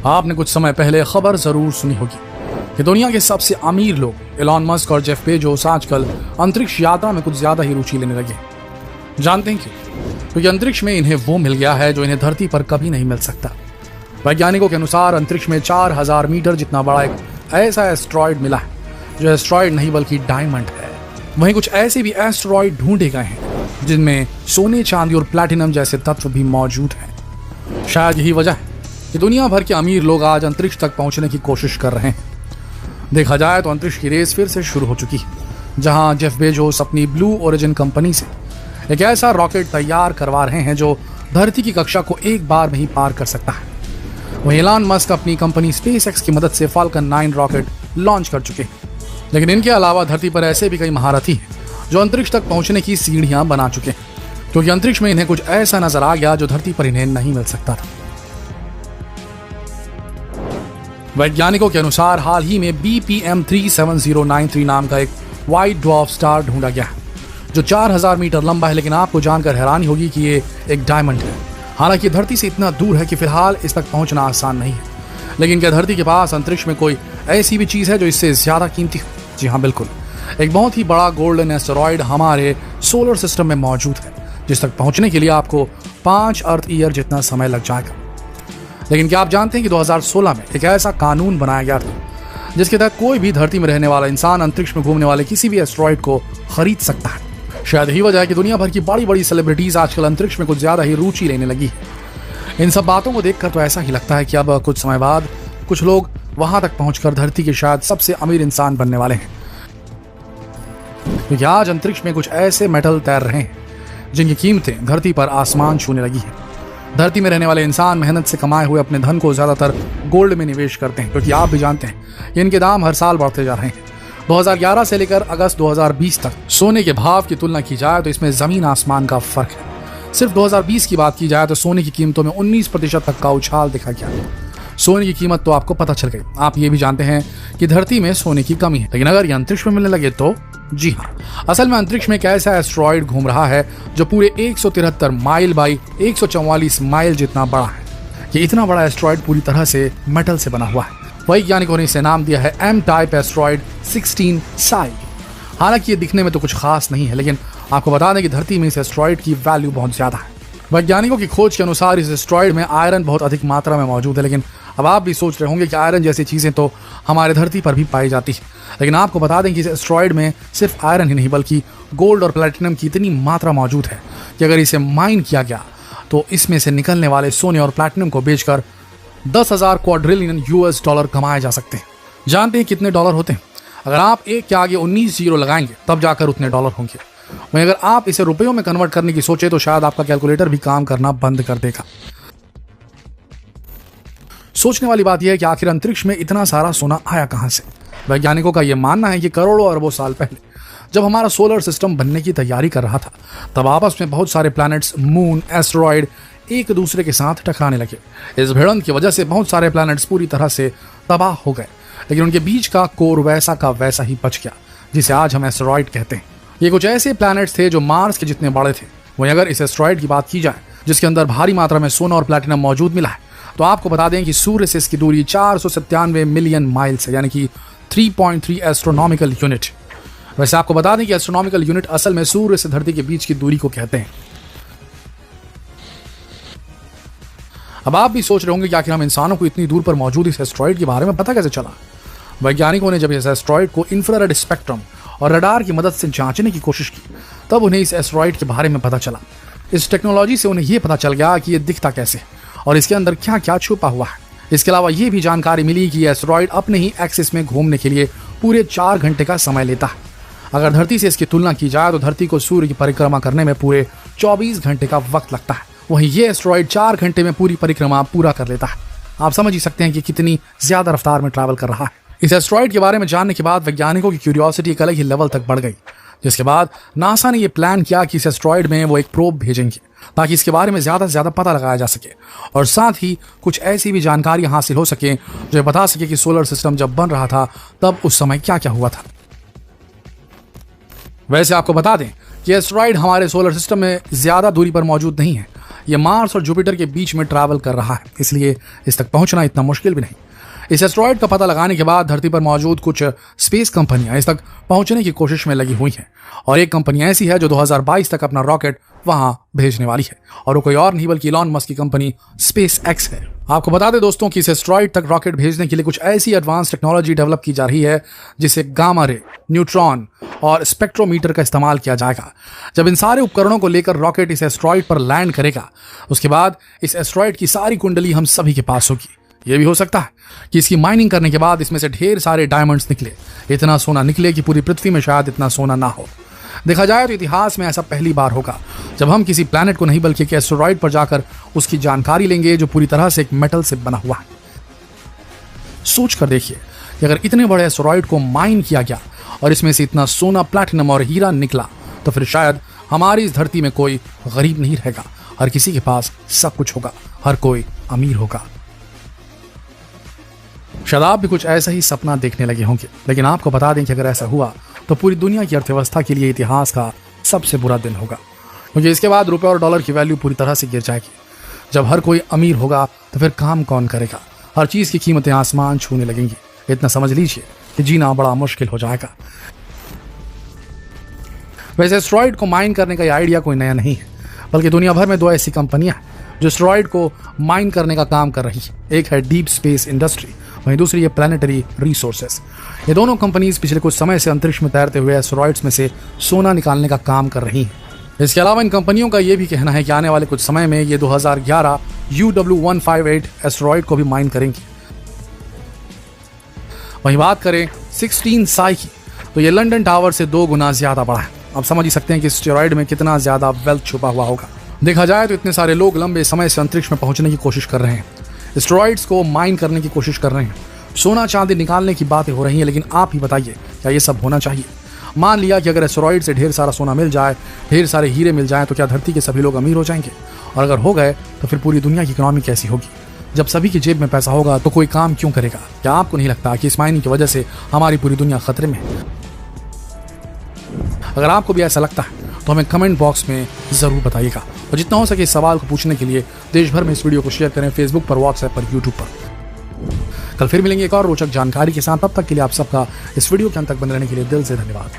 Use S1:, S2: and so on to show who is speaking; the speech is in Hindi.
S1: आपने कुछ समय पहले खबर जरूर सुनी होगी कि दुनिया के सबसे अमीर लोग एलॉन मस्क और जेफ बेजोस आजकल अंतरिक्ष यात्रा में कुछ ज्यादा ही रुचि लेने लगे। जानते हैं क्यों? क्योंकि अंतरिक्ष में इन्हें वो मिल गया है जो इन्हें धरती पर कभी नहीं मिल सकता। वैज्ञानिकों के अनुसार अंतरिक्ष में 4000 मीटर जितना बड़ा एक ऐसा एस्ट्रॉयड मिला है जो एस्ट्रॉयड नहीं बल्कि डायमंड है। वहीं कुछ ऐसे भी एस्ट्रॉयड ढूंढे गए हैं जिनमें सोने, चांदी और प्लैटिनम जैसे तत्व भी मौजूद हैं। शायद यही वजह है कि दुनिया भर के अमीर लोग आज अंतरिक्ष तक पहुंचने की कोशिश कर रहे हैं। देखा जाए तो अंतरिक्ष की रेस फिर से शुरू हो चुकी है, जहां जेफ बेजोस अपनी ब्लू ओरिजिन कंपनी से एक ऐसा रॉकेट तैयार करवा रहे हैं जो धरती की कक्षा को एक बार में ही पार कर सकता है। वहीं एलॉन मस्क अपनी कंपनी स्पेसएक्स की मदद से फाल्कन 9 रॉकेट लॉन्च कर चुके हैं। लेकिन इनके अलावा धरती पर ऐसे भी कई महारथी हैं जो अंतरिक्ष तक पहुंचने की सीढ़ियां बना चुके हैं, क्योंकि अंतरिक्ष में इन्हें कुछ ऐसा नजर आ गया जो धरती पर इन्हें नहीं मिल सकता था। वैज्ञानिकों के अनुसार हाल ही में BPM 37093 नाम का एक व्हाइट ड्वार्फ स्टार ढूंढा गया है जो 4000 मीटर लंबा है। लेकिन आपको जानकर हैरानी होगी कि ये एक डायमंड है। हालांकि धरती से इतना दूर है कि फिलहाल इस तक पहुंचना आसान नहीं है। लेकिन क्या धरती के पास अंतरिक्ष में कोई ऐसी भी चीज है जो इससे ज्यादा कीमती हो? जी हाँ, बिल्कुल। एक बहुत ही बड़ा गोल्डन एस्टेरॉयड हमारे सोलर सिस्टम में मौजूद है, जिस तक पहुंचने के लिए आपको 5 अर्थ ईयर जितना समय लग जाएगा। लेकिन क्या आप जानते हैं कि 2016 में एक ऐसा कानून बनाया गया था जिसके तहत कोई भी धरती में रहने वाला इंसान अंतरिक्ष में घूमने वाले किसी भी एस्टेरॉयड को खरीद सकता है। शायद यही वजह है कि दुनिया भर की बड़ी बड़ी सेलिब्रिटीज आजकल अंतरिक्ष में कुछ ज्यादा ही रुचि लेने लगी है। इन सब बातों को देखकर तो ऐसा ही लगता है कि अब कुछ समय बाद कुछ लोग वहां तक पहुंचकर धरती के शायद सबसे अमीर इंसान बनने वाले हैं, क्योंकि आज अंतरिक्ष में कुछ ऐसे मेटल तैर रहे हैं जिनकी कीमतें धरती पर आसमान छूने लगी है। धरती में रहने वाले इंसान मेहनत से कमाए हुए अपने धन को ज्यादातर गोल्ड में निवेश करते हैं, क्योंकि आप भी जानते हैं कि इनके दाम हर साल बढ़ते जा रहे हैं। 2011 से लेकर अगस्त 2020 तक सोने के भाव की तुलना की जाए तो इसमें जमीन आसमान का फर्क है। सिर्फ 2020 की बात की जाए तो सोने की कीमतों में 19% तक का उछाल देखा गया। सोने की कीमत तो आपको पता चल गई। आप ये भी जानते हैं कि धरती में सोने की कमी है, लेकिन अगर ये अंतरिक्ष में मिलने लगे तो जी हाँ, असल में अंतरिक्ष में एक ऐसा एस्ट्रॉयड घूम रहा है जो पूरे 173 माइल बाई 144 माइल जितना बड़ा है। ये इतना बड़ा एस्ट्रॉयड पूरी तरह से मेटल से बना हुआ है। वैज्ञानिकों ने इसे नाम दिया है M टाइप एस्ट्रॉयड 16 साई। हालांकि ये दिखने में तो कुछ खास नहीं है, लेकिन आपको बता दें कि धरती में इस एस्ट्रॉयड की वैल्यू बहुत ज्यादा है। वैज्ञानिकों की खोज के अनुसार इस एस्ट्रॉयड में आयरन बहुत अधिक मात्रा में मौजूद है। लेकिन अब आप भी सोच रहे होंगे कि आयरन जैसी चीजें तो हमारे धरती पर भी पाई जाती है, लेकिन आपको बता दें कि इस एस्ट्रॉयड में सिर्फ आयरन ही नहीं बल्कि गोल्ड और प्लैटिनम की इतनी मात्रा मौजूद है कि अगर इसे माइन किया गया तो इसमें से निकलने वाले सोने और प्लैटिनम को बेचकर 10,000 क्वाड्रिलियन $US कमाए जा सकते हैं। जानते हैं कितने डॉलर होते हैं? अगर आप एक के आगे 19 जीरो लगाएंगे तब जाकर उतने डॉलर होंगे। वहीं अगर आप इसे रुपयों में कन्वर्ट करने की सोचे तो शायद आपका कैलकुलेटर भी काम करना बंद कर देगा। सोचने वाली बात यह है कि आखिर अंतरिक्ष में इतना सारा सोना आया कहां से? वैज्ञानिकों का यह मानना है कि करोड़ों अरबों साल पहले जब हमारा सोलर सिस्टम बनने की तैयारी कर रहा था, तब आपस में बहुत सारे प्लैनेट्स, मून, एस्टेरॉयड एक दूसरे के साथ टकराने लगे। इस भिड़ंत की वजह से बहुत सारे प्लैनेट्स पूरी तरह से तबाह हो गए, लेकिन उनके बीच का कोर वैसा का वैसा ही बच गया, जिसे आज हम एस्टेरॉयड कहते हैं। ये कुछ ऐसे प्लैनेट्स थे जो मार्स के जितने बड़े थे। वहीं अगर इस एस्टेरॉयड की बात की जाए जिसके अंदर भारी मात्रा में सोना और प्लैटिनम मौजूद मिला है, तो आपको बता दें कि सूर्य से इसकी दूरी 497 मिलियन माइल्स है, यानी कि 3.3 एस्ट्रोनॉमिकल यूनिट। वैसे आपको बता दें कि एस्ट्रोनॉमिकल यूनिट असल में सूर्य से धरती के बीच की दूरी को कहते हैं। अब आप भी सोच रहे होंगे कि आखिर हम इंसानों को इतनी दूर पर मौजूद इस एस्ट्रॉयड के बारे में पता कैसे चला? वैज्ञानिकों ने जब इस एस्ट्रॉयड को इंफ्रारेड स्पेक्ट्रम और रडार की मदद से जांचने की कोशिश की, तब उन्हें इस एस्ट्रॉयड के बारे में पता चला। इस टेक्नोलॉजी से उन्हें यह पता चल गया कि यह दिखता कैसे और इसके अंदर क्या क्या छुपा हुआ है। इसके अलावा यह भी जानकारी मिली कि एस्टेरॉयड अपने ही एक्सिस में घूमने के लिए पूरे 4 घंटे का समय लेता है। अगर धरती से इसकी तुलना की जाए तो धरती को सूर्य की परिक्रमा करने में पूरे 24 घंटे का वक्त लगता है। वहीं ये एस्टेरॉयड 4 घंटे में पूरी परिक्रमा पूरा कर लेता है। आप समझ ही सकते हैं कि कितनी ज्यादा रफ्तार में ट्रैवल कर रहा है। इस एस्टेरॉयड के बारे में जानने के बाद वैज्ञानिकों की क्यूरियोसिटी एक अलग ही लेवल तक बढ़ गई, जिसके बाद नासा ने यह प्लान किया कि इस एस्टेरॉयड में वो एक प्रोब भेजेंगे ताकि इसके बारे में ज्यादा से ज्यादा पता लगाया जा सके और साथ ही कुछ ऐसी भी जानकारी हासिल हो सके जो बता सके कि सोलर सिस्टम जब बन रहा था तब उस समय क्या क्या हुआ था। वैसे आपको बता दें कि एस्टेरॉयड हमारे सोलर सिस्टम में ज्यादा दूरी पर मौजूद नहीं है। ये मार्स और जुपिटर के बीच में ट्रैवल कर रहा है, इसलिए इस तक पहुंचना इतना मुश्किल भी नहीं। इस एस्टेरॉयड का पता लगाने के बाद धरती पर मौजूद कुछ स्पेस कंपनियां इस तक पहुंचने की कोशिश में लगी हुई हैं, और एक कंपनी ऐसी है जो 2022 तक अपना रॉकेट वहां भेजने वाली है, और वो कोई और नहीं बल्कि इलॉन मस्क की कंपनी स्पेस एक्स है। आपको बता दें दोस्तों कि इस एस्टेरॉयड तक रॉकेट भेजने के लिए कुछ ऐसी एडवांस टेक्नोलॉजी डेवलप की जा रही है जिसे गामा रे, न्यूट्रॉन और स्पेक्ट्रोमीटर का इस्तेमाल किया जाएगा। जब इन सारे उपकरणों को लेकर रॉकेट इस एस्टेरॉयड पर लैंड करेगा, उसके बाद इस एस्टेरॉयड की सारी कुंडली हम सभी के पास होगी। यह भी हो सकता है कि इसकी माइनिंग करने के बाद इसमें से ढेर सारे डायमंड्स निकले, इतना सोना निकले कि पूरी पृथ्वी में शायद इतना सोना ना हो। देखा जाए तो इतिहास में ऐसा पहली बार होगा जब हम किसी प्लैनेट को नहीं बल्कि एक एस्टेरॉयड पर जाकर उसकी जानकारी लेंगे जो पूरी तरह से एक मेटल से बना हुआ है। सोच कर देखिए कि अगर इतने बड़े एस्टेरॉयड को माइन किया गया और इसमें से इतना सोना, प्लैटिनम और हीरा निकला, तो फिर शायद हमारी इस धरती में कोई गरीब नहीं रहेगा, हर किसी के पास सब कुछ होगा, हर कोई अमीर होगा। शायद आप भी कुछ ऐसा ही सपना देखने लगे होंगे, लेकिन आपको बता दें कि अगर ऐसा हुआ तो पूरी दुनिया की अर्थव्यवस्था के लिए इतिहास का सबसे बुरा दिन होगा, क्योंकि इसके बाद रुपए और डॉलर की वैल्यू पूरी तरह से गिर जाएगी। जब हर कोई अमीर होगा तो फिर काम कौन करेगा? हर चीज की कीमतें आसमान छूने लगेंगी। इतना समझ लीजिए कि जीना बड़ा मुश्किल हो जाएगा। वैसे एस्टेरॉयड को माइन करने का यह आइडिया कोई नया नहीं है, बल्कि दुनिया भर में दो ऐसी कंपनियां हैं जो एस्टेरॉयड को माइन करने का काम कर रही है। एक है डीप स्पेस इंडस्ट्री, वहीं दूसरी है प्लैनेटरी रिसोर्सेस। ये दोनों कंपनीज पिछले कुछ समय से अंतरिक्ष में तैरते हुए एस्टेरॉयड्स में से सोना निकालने का काम कर रही हैं। इसके अलावा इन कंपनियों का यह भी कहना है कि आने वाले कुछ समय में ये 2011 UW158 एस्टेरॉयड को भी माइन करेंगी। वहीं बात करें 16 साई की, तो ये लंदन टावर से 2 गुना ज्यादा बड़ा है। अब समझ ही सकते हैं कि एस्टेरॉयड में कितना ज्यादा वेल्थ छुपा हुआ होगा। देखा जाए तो इतने सारे लोग लंबे समय से अंतरिक्ष में पहुंचने की कोशिश कर रहे हैं, एस्टेरॉयड्स को माइन करने की कोशिश कर रहे हैं, सोना चांदी निकालने की बातें हो रही हैं, लेकिन आप ही बताइए क्या ये सब होना चाहिए? मान लिया कि अगर एस्टेरॉयड से ढेर सारा सोना मिल जाए, ढेर सारे हीरे मिल जाएं, तो क्या धरती के सभी लोग अमीर हो जाएंगे? और अगर हो गए तो फिर पूरी दुनिया की इकोनॉमी कैसी होगी? जब सभी की जेब में पैसा होगा तो कोई काम क्यों करेगा? क्या आपको नहीं लगता कि इस माइनिंग की वजह से हमारी पूरी दुनिया खतरे में है? अगर आपको भी ऐसा लगता है तो हमें कमेंट बॉक्स में जरूर बताइएगा, और जितना हो सके इस सवाल को पूछने के लिए देश भर में इस वीडियो को शेयर करें, फेसबुक पर, व्हाट्सएप पर, यूट्यूब पर। कल फिर मिलेंगे एक और रोचक जानकारी के साथ। तब तक के लिए आप सबका इस वीडियो के अंत तक बने रहने के लिए दिल से धन्यवाद।